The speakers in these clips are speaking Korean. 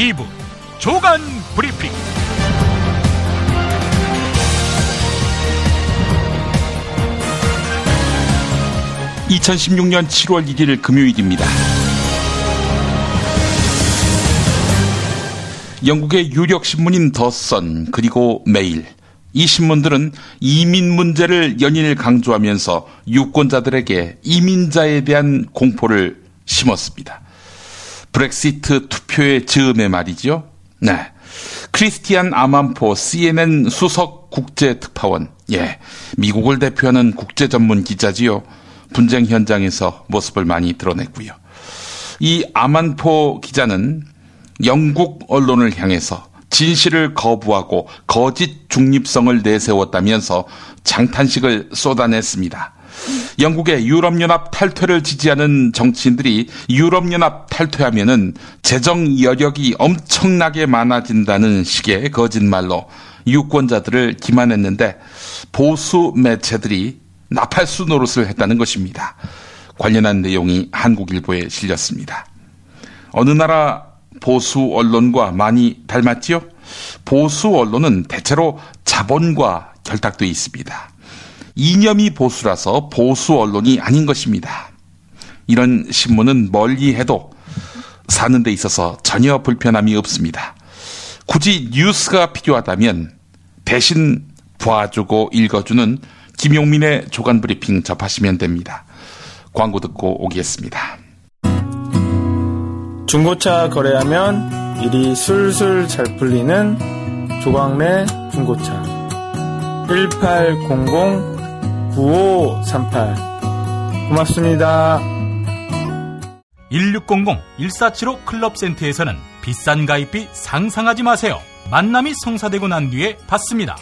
2부 조간 브리핑. 2016년 7월 1일 금요일입니다. 영국의 유력 신문인 더선 그리고 메일, 이 신문들은 이민 문제를 연일 강조하면서 유권자들에게 이민자에 대한 공포를 심었습니다. 브렉시트 투표의 즈음에 말이죠. 네, 크리스티안 아만포 CNN 수석 국제특파원, 미국을 대표하는 국제 전문 기자지요. 분쟁 현장에서 모습을 많이 드러냈고요. 이 아만포 기자는 영국 언론을 향해서 진실을 거부하고 거짓 중립성을 내세웠다면서 장탄식을 쏟아냈습니다. 영국의 유럽연합 탈퇴를 지지하는 정치인들이 유럽연합 탈퇴하면은 재정 여력이 엄청나게 많아진다는 식의 거짓말로 유권자들을 기만했는데 보수 매체들이 나팔수 노릇을 했다는 것입니다. 관련한 내용이 한국일보에 실렸습니다. 어느 나라 보수 언론과 많이 닮았지요? 보수 언론은 대체로 자본과 결탁되어 있습니다. 이념이 보수라서 보수 언론이 아닌 것입니다. 이런 신문은 멀리해도 사는 데 있어서 전혀 불편함이 없습니다. 굳이 뉴스가 필요하다면 대신 봐주고 읽어주는 김용민의 조간브리핑 접하시면 됩니다. 광고 듣고 오겠습니다. 중고차 거래하면 일이 술술 잘 풀리는 조광래 중고차 1800-9538 고맙습니다. 1600-1475 클럽센터에서는 비싼 가입비 상상하지 마세요. 만남이 성사되고 난 뒤에 받습니다.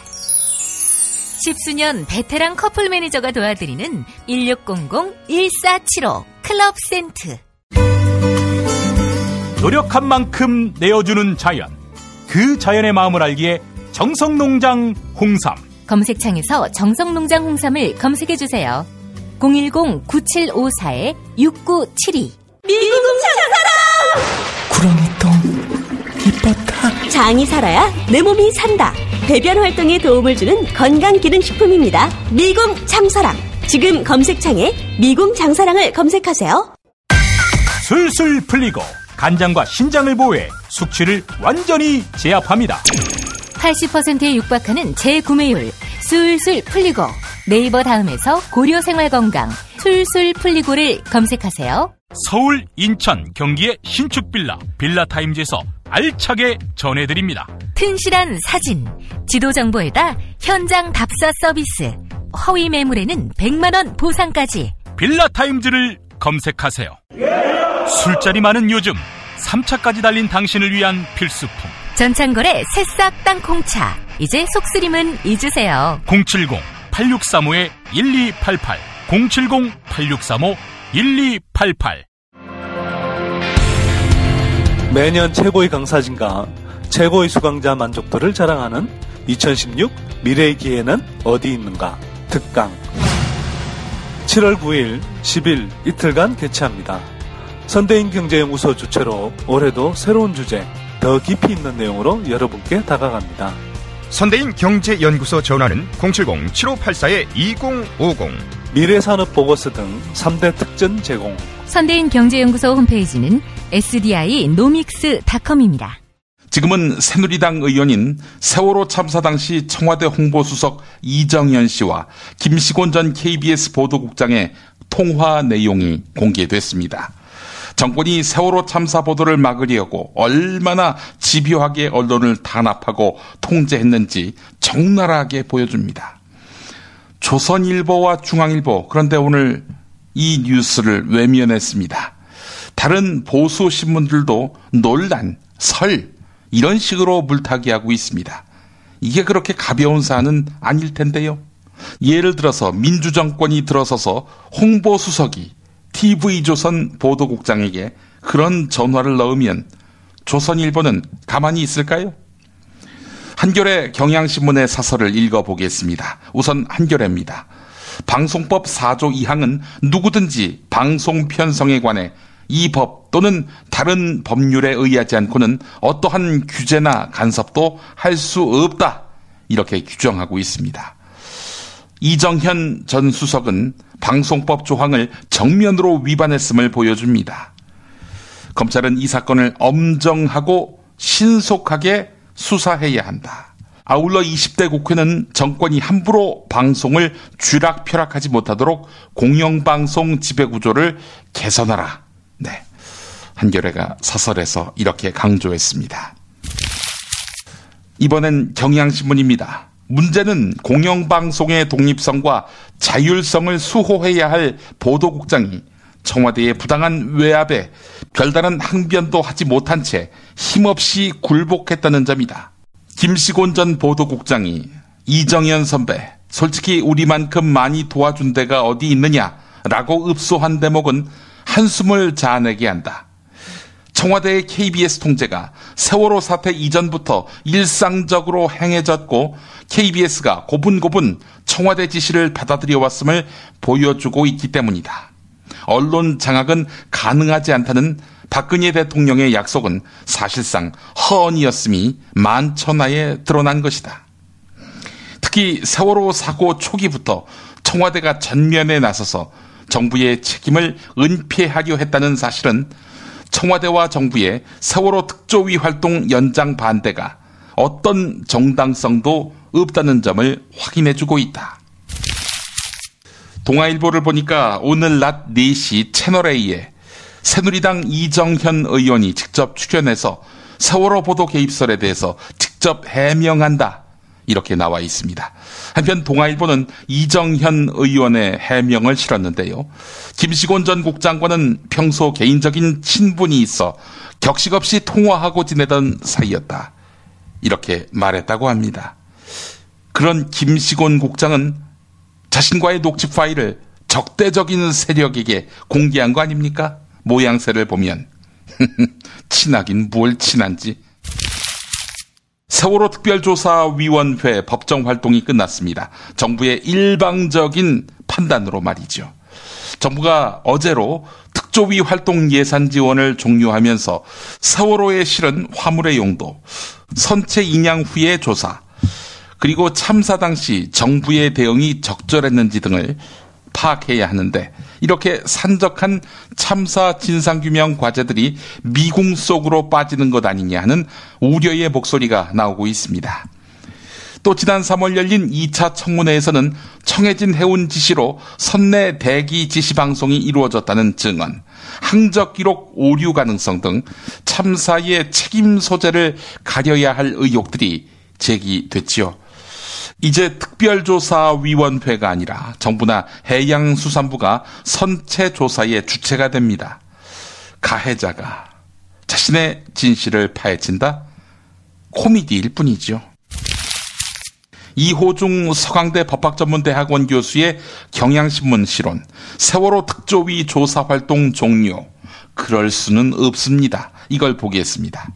10수년 베테랑 커플 매니저가 도와드리는 1600-1475 클럽센트. 노력한 만큼 내어주는 자연, 그 자연의 마음을 알기에 정성농장 홍삼. 검색창에서 정성농장 홍삼을 검색해주세요. 010-9754-6972. 미궁 장사랑! 구렁이똥 이뻤다. 장이 살아야 내 몸이 산다. 배변 활동에 도움을 주는 건강기능식품입니다. 미궁 장사랑. 지금 검색창에 미궁 장사랑을 검색하세요. 술술 풀리고 간장과 신장을 보호해 숙취를 완전히 제압합니다. 80%에 육박하는 재구매율 술술 풀리고. 네이버 다음에서 고려생활건강 술술 풀리고를 검색하세요. 서울, 인천, 경기의 신축 빌라타임즈에서 알차게 전해드립니다. 튼실한 사진, 지도 정보에다 현장 답사 서비스, 허위 매물에는 100만원 보상까지. 빌라타임즈를 검색하세요. 술자리 많은 요즘 3차까지 달린 당신을 위한 필수품 전창걸의 새싹 땅콩차. 이제 속쓰림은 잊으세요. 070-8635-1288 070-8635-1288. 매년 최고의 강사진과 최고의 수강자 만족도를 자랑하는 2016 미래의 기회는 어디 있는가 특강 7월 9일, 10일 이틀간 개최합니다. 선대인 경제연구소 주최로 올해도 새로운 주제, 더 깊이 있는 내용으로 여러분께 다가갑니다. 선대인 경제연구소 전화는 070-7584-2050. 미래산업보고서 등 3대 특전 제공. 선대인 경제연구소 홈페이지는 sdinomics.com입니다. 지금은 새누리당 의원인 세월호 참사 당시 청와대 홍보수석 이정현 씨와 김시곤 전 KBS 보도국장의 통화 내용이 공개됐습니다. 정권이 세월호 참사 보도를 막으려고 얼마나 집요하게 언론을 탄압하고 통제했는지 적나라하게 보여줍니다. 조선일보와 중앙일보, 그런데 오늘 이 뉴스를 외면했습니다. 다른 보수 신문들도 논란, 설 이런 식으로 물타기하고 있습니다. 이게 그렇게 가벼운 사안은 아닐 텐데요. 예를 들어서 민주정권이 들어서서 홍보수석이 TV조선 보도국장에게 그런 전화를 넣으면 조선일보는 가만히 있을까요? 한겨레 경향신문의 사설을 읽어보겠습니다. 우선 한겨레입니다. 방송법 4조 2항은 누구든지 방송 편성에 관해 이 법 또는 다른 법률에 의하지 않고는 어떠한 규제나 간섭도 할 수 없다. 이렇게 규정하고 있습니다. 이정현 전 수석은 방송법 조항을 정면으로 위반했음을 보여줍니다. 검찰은 이 사건을 엄정하고 신속하게 수사해야 한다. 아울러 20대 국회는 정권이 함부로 방송을 쥐락펴락하지 못하도록 공영방송 지배구조를 개선하라. 네, 한겨레가 사설에서 이렇게 강조했습니다. 이번엔 경향신문입니다. 문제는 공영방송의 독립성과 자율성을 수호해야 할 보도국장이 청와대의 부당한 외압에 별다른 항변도 하지 못한 채 힘없이 굴복했다는 점이다. 김시곤 전 보도국장이 이정현 선배, 솔직히 우리만큼 많이 도와준 데가 어디 있느냐라고 읍소한 대목은 한숨을 자아내게 한다. 청와대의 KBS 통제가 세월호 사태 이전부터 일상적으로 행해졌고 KBS가 고분고분 청와대 지시를 받아들여왔음을 보여주고 있기 때문이다. 언론 장악은 가능하지 않다는 박근혜 대통령의 약속은 사실상 허언이었음이 만천하에 드러난 것이다. 특히 세월호 사고 초기부터 청와대가 전면에 나서서 정부의 책임을 은폐하려 했다는 사실은 청와대와 정부의 세월호 특조위 활동 연장 반대가 어떤 정당성도 없다는 점을 확인해주고 있다. 동아일보를 보니까 오늘 낮 4시 채널A에 새누리당 이정현 의원이 직접 출연해서 세월호 보도 개입설에 대해서 직접 해명한다. 이렇게 나와 있습니다. 한편 동아일보는 이정현 의원의 해명을 실었는데요. 김시곤 전 국장과는 평소 개인적인 친분이 있어 격식 없이 통화하고 지내던 사이였다. 이렇게 말했다고 합니다. 그런 김시곤 국장은 자신과의 녹취 파일을 적대적인 세력에게 공개한 거 아닙니까? 모양새를 보면 친하긴 뭘 친한지. 세월호 특별조사위원회 법정 활동이 끝났습니다. 정부의 일방적인 판단으로 말이죠. 정부가 어제로 특조위 활동 예산 지원을 종료하면서 세월호에 실은 화물의 용도, 선체 인양 후의 조사, 그리고 참사 당시 정부의 대응이 적절했는지 등을 파악해야 하는데 이렇게 산적한 참사 진상규명 과제들이 미궁 속으로 빠지는 것 아니냐 하는 우려의 목소리가 나오고 있습니다. 또 지난 3월 열린 2차 청문회에서는 청해진 해운 지시로 선내 대기 지시 방송이 이루어졌다는 증언, 항적 기록 오류 가능성 등 참사의 책임 소재를 가려야 할 의혹들이 제기됐지요. 이제 특별조사위원회가 아니라 정부나 해양수산부가 선체 조사의 주체가 됩니다. 가해자가 자신의 진실을 파헤친다? 코미디일 뿐이죠. 이호중 서강대 법학전문대학원 교수의 경향신문 실론, 세월호 특조위 조사활동 종료, 그럴 수는 없습니다. 이걸 보겠습니다.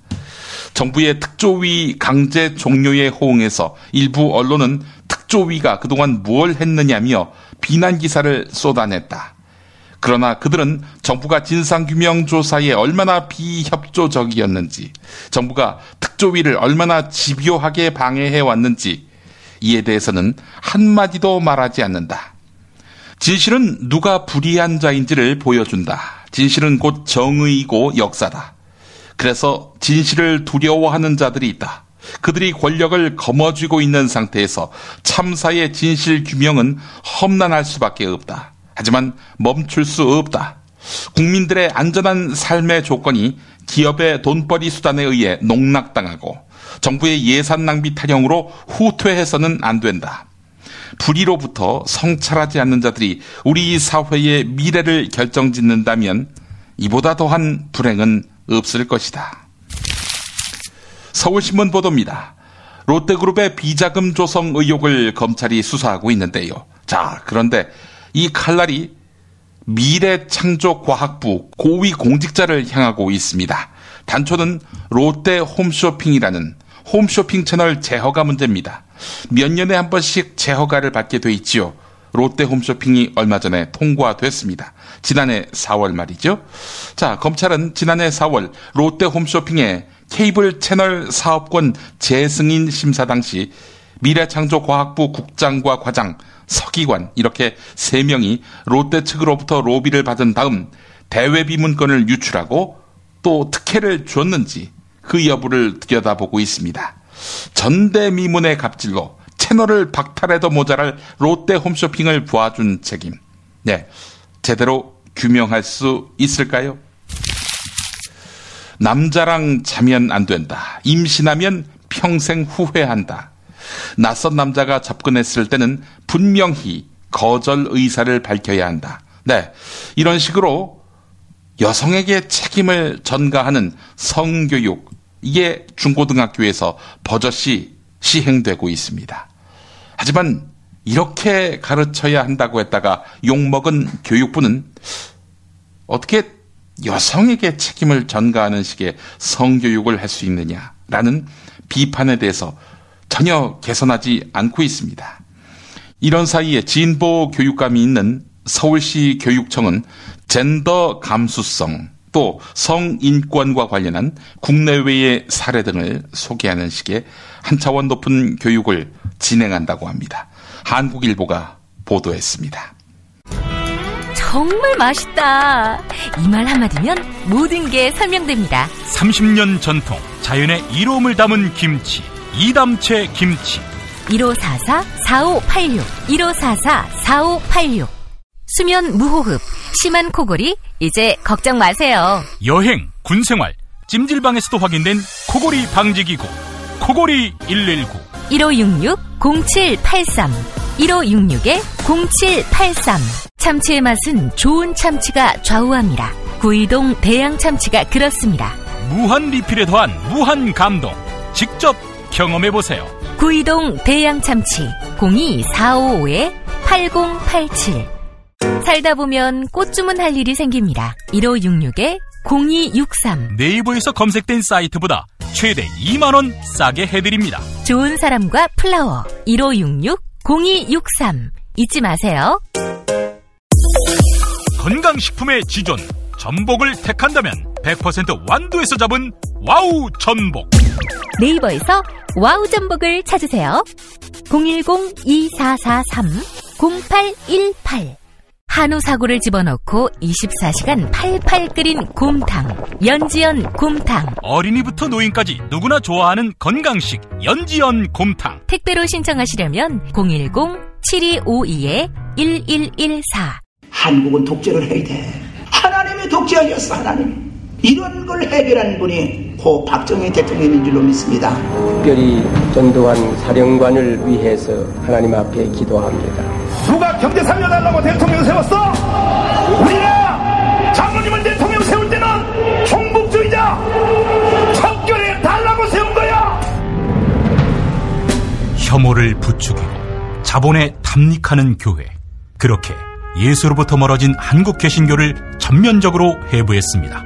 정부의 특조위 강제 종료에 호응해서 일부 언론은 특조위가 그동안 뭘 했느냐며 비난 기사를 쏟아냈다. 그러나 그들은 정부가 진상규명 조사에 얼마나 비협조적이었는지, 정부가 특조위를 얼마나 집요하게 방해해왔는지 이에 대해서는 한마디도 말하지 않는다. 진실은 누가 불의한 자인지를 보여준다. 진실은 곧 정의이고 역사다. 그래서 진실을 두려워하는 자들이 있다. 그들이 권력을 거머쥐고 있는 상태에서 참사의 진실 규명은 험난할 수밖에 없다. 하지만 멈출 수 없다. 국민들의 안전한 삶의 조건이 기업의 돈벌이 수단에 의해 농락당하고 정부의 예산 낭비 타령으로 후퇴해서는 안 된다. 불의로부터 성찰하지 않는 자들이 우리 사회의 미래를 결정짓는다면 이보다 더한 불행은 없을 것이다. 서울신문 보도입니다. 롯데그룹의 비자금 조성 의혹을 검찰이 수사하고 있는데요. 자, 그런데 이 칼날이 미래창조과학부 고위 공직자를 향하고 있습니다. 단초는 롯데 홈쇼핑이라는 홈쇼핑 채널 제허가 문제입니다. 몇 년에 한 번씩 제허가를 받게 돼 있지요. 롯데 홈쇼핑이 얼마 전에 통과됐습니다. 지난해 4월 말이죠. 자, 검찰은 지난해 4월 롯데 홈쇼핑의 케이블 채널 사업권 재승인 심사 당시 미래창조과학부 국장과 과장, 서기관 이렇게 3명이 롯데 측으로부터 로비를 받은 다음 대외비 문건을 유출하고 또 특혜를 줬는지 그 여부를 들여다보고 있습니다. 전대미문의 갑질로 채널을 박탈해도 모자랄 롯데 홈쇼핑을 보아준 책임. 네, 제대로 규명할 수 있을까요? 남자랑 자면 안 된다. 임신하면 평생 후회한다. 낯선 남자가 접근했을 때는 분명히 거절 의사를 밝혀야 한다. 네, 이런 식으로 여성에게 책임을 전가하는 성교육, 이게 중고등학교에서 버젓이 시행되고 있습니다. 하지만 이렇게 가르쳐야 한다고 했다가 욕먹은 교육부는 어떻게 여성에게 책임을 전가하는 식의 성교육을 할 수 있느냐라는 비판에 대해서 전혀 개선하지 않고 있습니다. 이런 사이에 진보 교육감이 있는 서울시 교육청은 젠더 감수성 또 성인권과 관련한 국내외의 사례 등을 소개하는 식의 한 차원 높은 교육을 진행한다고 합니다. 한국일보가 보도했습니다. 정말 맛있다. 이 말 한마디면 모든 게 설명됩니다. 30년 전통 자연의 이로움을 담은 김치, 이담채 김치. 1544-4586 1544-4586. 수면 무호흡, 심한 코골이 이제 걱정 마세요. 여행, 군생활, 찜질방에서도 확인된 코골이 방지기구 코골이 119 1566-0783 1566-0783. 참치의 맛은 좋은 참치가 좌우합니다. 구이동 대양 참치가 그렇습니다. 무한 리필에 더한 무한 감동. 직접 경험해보세요. 구이동 대양 참치 02455-8087. 살다 보면 꽃 주문할 일이 생깁니다. 1566-0263. 네이버에서 검색된 사이트보다 최대 2만원 싸게 해드립니다. 좋은 사람과 플라워 1566-0263. 잊지 마세요. 건강식품의 지존 전복을 택한다면 100% 완도에서 잡은 와우 전복. 네이버에서 와우 전복을 찾으세요. 010-2443-0818. 한우 사고를 집어넣고 24시간 팔팔 끓인 곰탕, 연지연 곰탕. 어린이부터 노인까지 누구나 좋아하는 건강식 연지연 곰탕. 택배로 신청하시려면 010-7252-1114. 한국은 독재를 해야 돼. 하나님이 독재하셨어. 하나님. 이런 걸 해결하는 분이 고 박정희 대통령인 줄로 믿습니다. 특별히 전두환 사령관을 위해서 하나님 앞에 기도합니다. 누가 경제 살려달라고 대통령 세웠어? 우리가 장로님을 대통령 세울 때는 종북주의자 척결해 달라고 세운 거야. 혐오를 부추기고 자본에 탐닉하는 교회. 그렇게 예수로부터 멀어진 한국 개신교를 전면적으로 해부했습니다.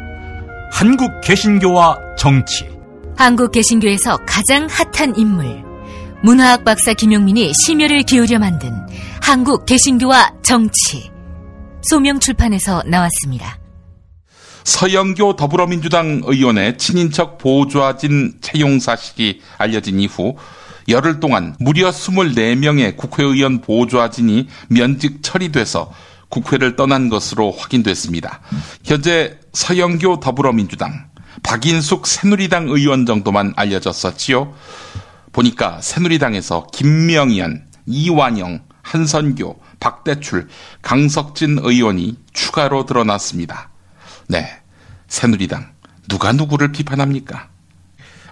한국 개신교와 정치. 한국 개신교에서 가장 핫한 인물, 문화학 박사 김용민이 심혈을 기울여 만든 한국 개신교와 정치. 소명출판에서 나왔습니다. 서영교 더불어민주당 의원의 친인척 보좌진 채용 사실이 알려진 이후 열흘 동안 무려 24명의 국회의원 보좌진이 면직 처리돼서 국회를 떠난 것으로 확인됐습니다. 현재 서영교 더불어민주당, 박인숙 새누리당 의원 정도만 알려졌었지요. 보니까 새누리당에서 김명연, 이완영, 한선교, 박대출, 강석진 의원이 추가로 드러났습니다. 네, 새누리당 누가 누구를 비판합니까?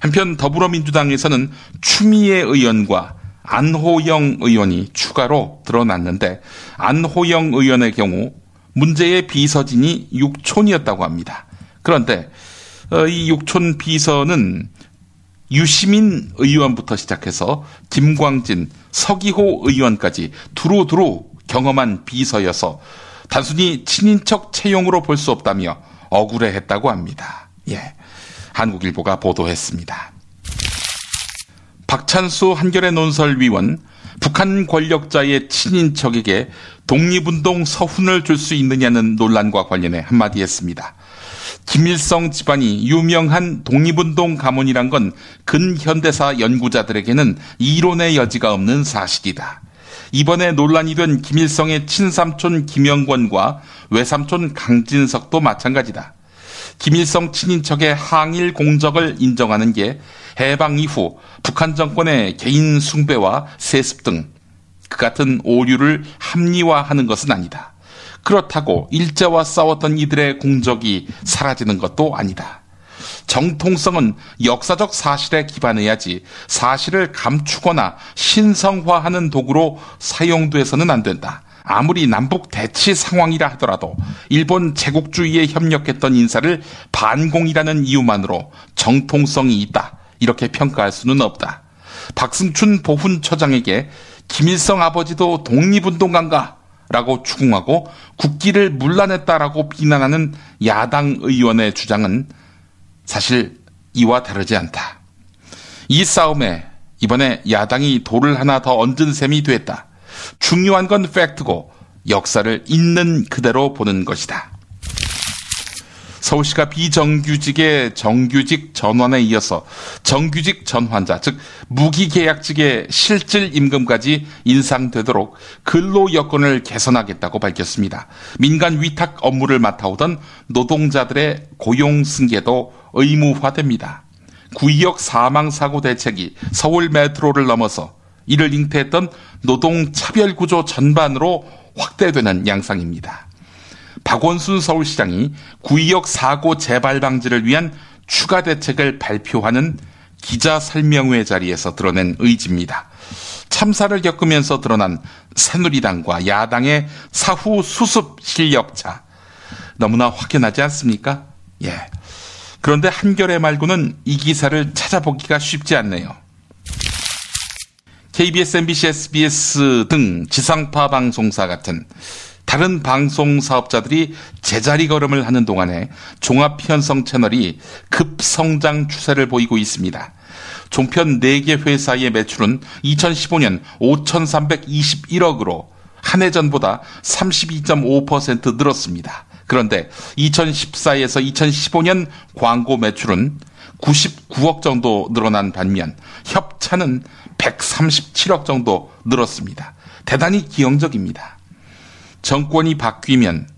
한편 더불어민주당에서는 추미애 의원과 안호영 의원이 추가로 드러났는데 안호영 의원의 경우 문제의 비서진이 육촌이었다고 합니다. 그런데 이 육촌 비서는 유시민 의원부터 시작해서 김광진, 서기호 의원까지 두루두루 경험한 비서여서 단순히 친인척 채용으로 볼 수 없다며 억울해했다고 합니다. 예, 한국일보가 보도했습니다. 박찬수 한겨레 논설위원, 북한 권력자의 친인척에게 독립운동 서훈을 줄 수 있느냐는 논란과 관련해 한마디 했습니다. 김일성 집안이 유명한 독립운동 가문이란 건 근현대사 연구자들에게는 이론의 여지가 없는 사실이다. 이번에 논란이 된 김일성의 친삼촌 김영권과 외삼촌 강진석도 마찬가지다. 김일성 친인척의 항일 공적을 인정하는 게 해방 이후 북한 정권의 개인 숭배와 세습 등 그 같은 오류를 합리화하는 것은 아니다. 그렇다고 일제와 싸웠던 이들의 공적이 사라지는 것도 아니다. 정통성은 역사적 사실에 기반해야지 사실을 감추거나 신성화하는 도구로 사용돼서는 안 된다. 아무리 남북 대치 상황이라 하더라도 일본 제국주의에 협력했던 인사를 반공이라는 이유만으로 정통성이 있다. 이렇게 평가할 수는 없다. 박승춘 보훈처장에게 김일성 아버지도 독립운동가인가? 라고 추궁하고 국기를 문란했다라고 비난하는 야당 의원의 주장은 사실 이와 다르지 않다. 이 싸움에 이번에 야당이 돌을 하나 더 얹은 셈이 됐다. 중요한 건 팩트고 역사를 있는 그대로 보는 것이다. 서울시가 비정규직의 정규직 전환에 이어서 정규직 전환자, 즉 무기계약직의 실질 임금까지 인상되도록 근로 여건을 개선하겠다고 밝혔습니다. 민간 위탁 업무를 맡아오던 노동자들의 고용 승계도 의무화됩니다. 구의역 사망사고 대책이 서울 메트로를 넘어서 이를 잉태했던 노동차별구조 전반으로 확대되는 양상입니다. 박원순 서울시장이 구의역 사고 재발 방지를 위한 추가 대책을 발표하는 기자 설명회 자리에서 드러낸 의지입니다. 참사를 겪으면서 드러난 새누리당과 야당의 사후 수습 실력차 너무나 확연하지 않습니까? 예. 그런데 한겨레 말고는 이 기사를 찾아보기가 쉽지 않네요. KBS, MBC, SBS 등 지상파 방송사 같은 다른 방송 사업자들이 제자리 걸음을 하는 동안에 종합편성 채널이 급성장 추세를 보이고 있습니다. 종편 4개 회사의 매출은 2015년 5,321억으로 한 해 전보다 32.5% 늘었습니다. 그런데 2014에서 2015년 광고 매출은 99억 정도 늘어난 반면 협찬은 137억 정도 늘었습니다. 대단히 기형적입니다. 정권이 바뀌면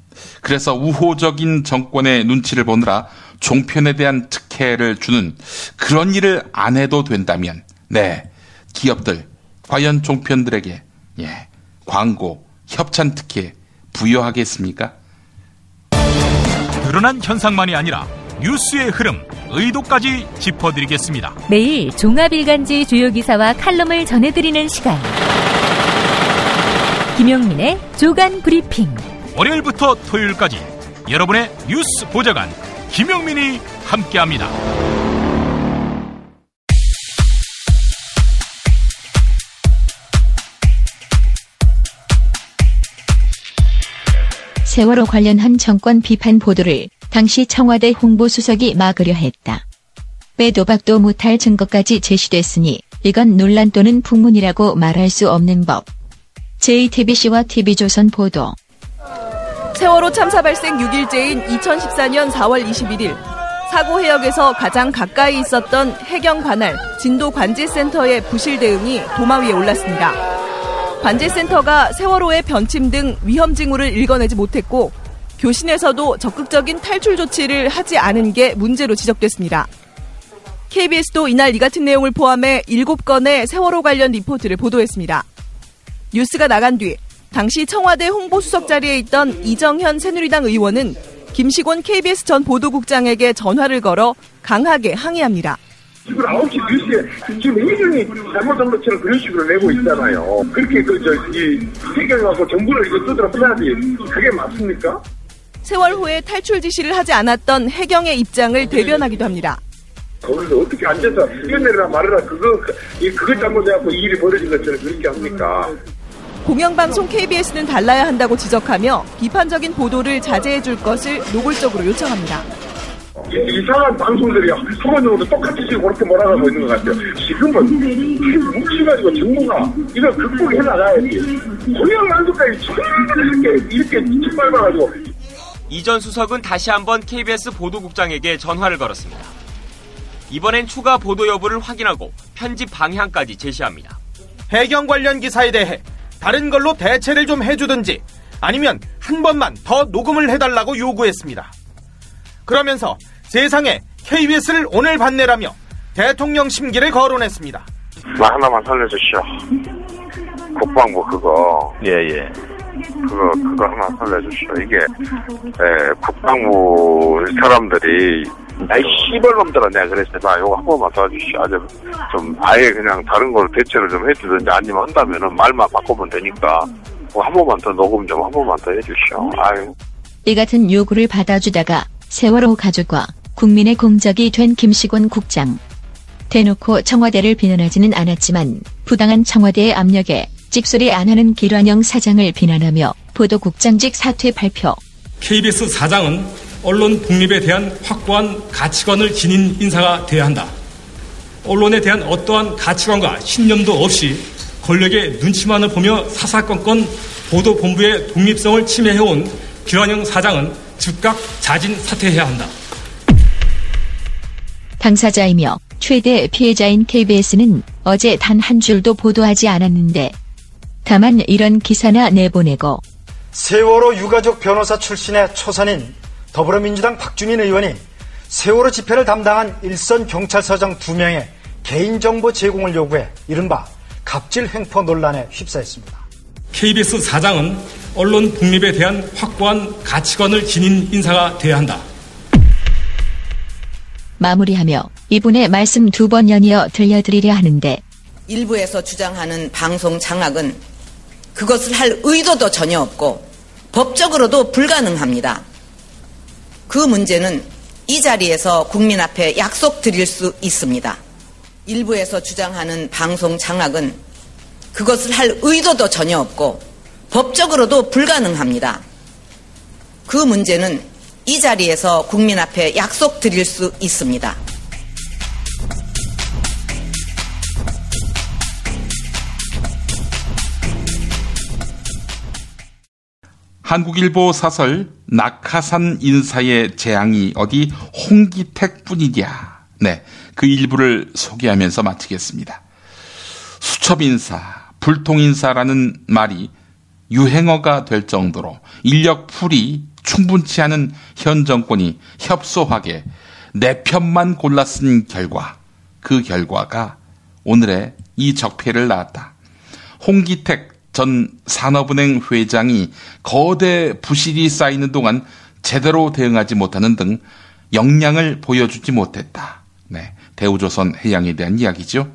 그래서 우호적인 정권의 눈치를 보느라 종편에 대한 특혜를 주는 그런 일을 안 해도 된다면 기업들 과연 종편들에게 광고, 협찬 특혜 부여하겠습니까? 드러난 현상만이 아니라 뉴스의 흐름, 의도까지 짚어드리겠습니다. 매일 종합일간지 주요 기사와 칼럼을 전해드리는 시간. 김용민의 조간 브리핑. 월요일부터 토요일까지 여러분의 뉴스 보좌관 김용민이 함께합니다. 세월호 관련한 정권 비판 보도를 당시 청와대 홍보수석이 막으려 했다. 빼도 박도 못할 증거까지 제시됐으니 이건 논란 또는 풍문이라고 말할 수 없는 법. JTBC와 TV조선 보도. 세월호 참사 발생 6일째인 2014년 4월 21일 사고 해역에서 가장 가까이 있었던 해경 관할 진도 관제센터의 부실 대응이 도마 위에 올랐습니다. 관제센터가 세월호의 변침 등 위험 징후를 읽어내지 못했고 교신에서도 적극적인 탈출 조치를 하지 않은 게 문제로 지적됐습니다. KBS도 이날 이 같은 내용을 포함해 7건의 세월호 관련 리포트를 보도했습니다. 뉴스가 나간 뒤 당시 청와대 홍보수석 자리에 있던 이정현 새누리당 의원은 김시곤 KBS 전 보도국장에게 전화를 걸어 강하게 항의합니다. 지금 9시 뉴스에 지금 이정이 잘못한 것처럼 그런 식으로 내고 있잖아요. 그렇게 해결하고 정부를 이거 두드러 패야지. 그게 맞습니까? 세월호에 탈출 지시를 하지 않았던 해경의 입장을 대변하기도 합니다. 거기서 어떻게 앉아서 뛰어내리라 말해라 그거 잘못해갖고 이 일이 벌어진 것처럼 그렇게 합니까? 공영방송 KBS는 달라야 한다고 지적하며 비판적인 보도를 자제해 줄 것을 노골적으로 요청합니다. 이상한 방송들이 한 번 정도 똑같이 지금 그렇게 몰아가고 있는 것 같아요. 지금은 뭉치가지고 정부가 이걸 극복해 나가야지. 고향 안도까지 이렇게 짓밟아가지고. 이 전 수석은 다시 한번 KBS 보도국장에게 전화를 걸었습니다. 이번엔 추가 보도 여부를 확인하고 편집 방향까지 제시합니다. 해경 관련 기사에 대해 다른 걸로 대체를 좀 해주든지 아니면 한 번만 더 녹음을 해달라고 요구했습니다. 그러면서 세상에 KBS를 오늘 반내라며 대통령 심기를 거론했습니다. 나 하나만 살려주시오. 국방부 그거. 예. 그거 하나 살려주시오. 이게 국방부 사람들이 아이 씨발놈들아 내가 그랬어. 나 이거 한 번만 도와주시오. 아주 좀 아예 그냥 다른 걸로 대체를 좀 해주든지 아니면 한다면은 말만 바꾸면 되니까 한 번만 더 녹음 좀 한 번만 더 해주시오. 아유. 이 같은 요구를 받아주다가 세월호 가족과 국민의 공적이 된 김시곤 국장. 대놓고 청와대를 비난하지는 않았지만 부당한 청와대의 압력에 찍소리 안 하는 길환영 사장을 비난하며 보도국장직 사퇴 발표. KBS 사장은 언론 독립에 대한 확고한 가치관을 지닌 인사가 돼야 한다. 언론에 대한 어떠한 가치관과 신념도 없이 권력의 눈치만을 보며 사사건건 보도본부의 독립성을 침해해온 길환영 사장은 즉각 자진 사퇴해야 한다. 당사자이며 최대 피해자인 KBS는 어제 단 한 줄도 보도하지 않았는데 다만 이런 기사나 내보내고 세월호 유가족 변호사 출신의 초선인 더불어민주당 박주민 의원이 세월호 집회를 담당한 일선 경찰서장 2명의 개인정보 제공을 요구해 이른바 갑질 횡포 논란에 휩싸였습니다. KBS 사장은 언론 독립에 대한 확고한 가치관을 지닌 인사가 돼야 한다. 마무리하며 이분의 말씀 2번 연이어 들려드리려 하는데 일부에서 주장하는 방송 장악은 그것을 할 의도도 전혀 없고 법적으로도 불가능합니다. 그 문제는 이 자리에서 국민 앞에 약속드릴 수 있습니다. 일부에서 주장하는 방송 장악은 그것을 할 의도도 전혀 없고 법적으로도 불가능합니다. 그 문제는 이 자리에서 국민 앞에 약속드릴 수 있습니다. 한국일보 사설 낙하산 인사의 재앙이 어디 홍기택뿐이랴. 네, 그 일부를 소개하면서 마치겠습니다. 수첩인사, 불통인사라는 말이 유행어가 될 정도로 인력풀이 충분치 않은 현 정권이 협소하게 내 편만 골라 쓴 결과, 그 결과가 오늘의 이 적폐를 낳았다. 홍기택 전 산업은행 회장이 거대 부실이 쌓이는 동안 제대로 대응하지 못하는 등 역량을 보여주지 못했다. 네, 대우조선 해양에 대한 이야기죠.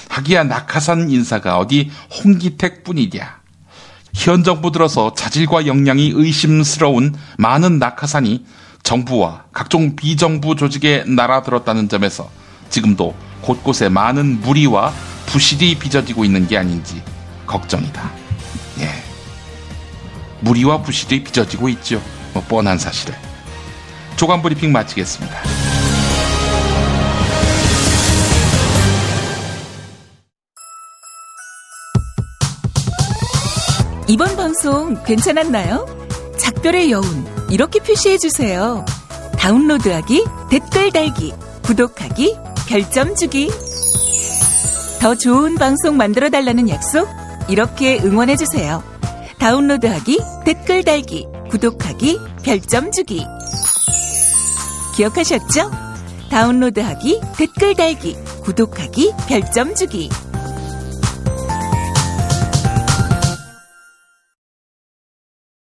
하기야 낙하산 인사가 어디 홍기택뿐이랴. 현 정부 들어서 자질과 역량이 의심스러운 많은 낙하산이 정부와 각종 비정부 조직에 날아들었다는 점에서 지금도 곳곳에 많은 무리와 부실이 빚어지고 있는 게 아닌지 걱정이다. 예, 무리와 부실이 빚어지고 있죠. 뻔한 사실을. 조간 브리핑 마치겠습니다. 이번 방송 괜찮았나요? 작별의 여운 이렇게 표시해주세요. 다운로드하기, 댓글 달기, 구독하기, 별점 주기. 더 좋은 방송 만들어달라는 약속 이렇게 응원해주세요. 다운로드하기, 댓글 달기, 구독하기, 별점 주기. 기억하셨죠? 다운로드하기, 댓글 달기, 구독하기, 별점 주기.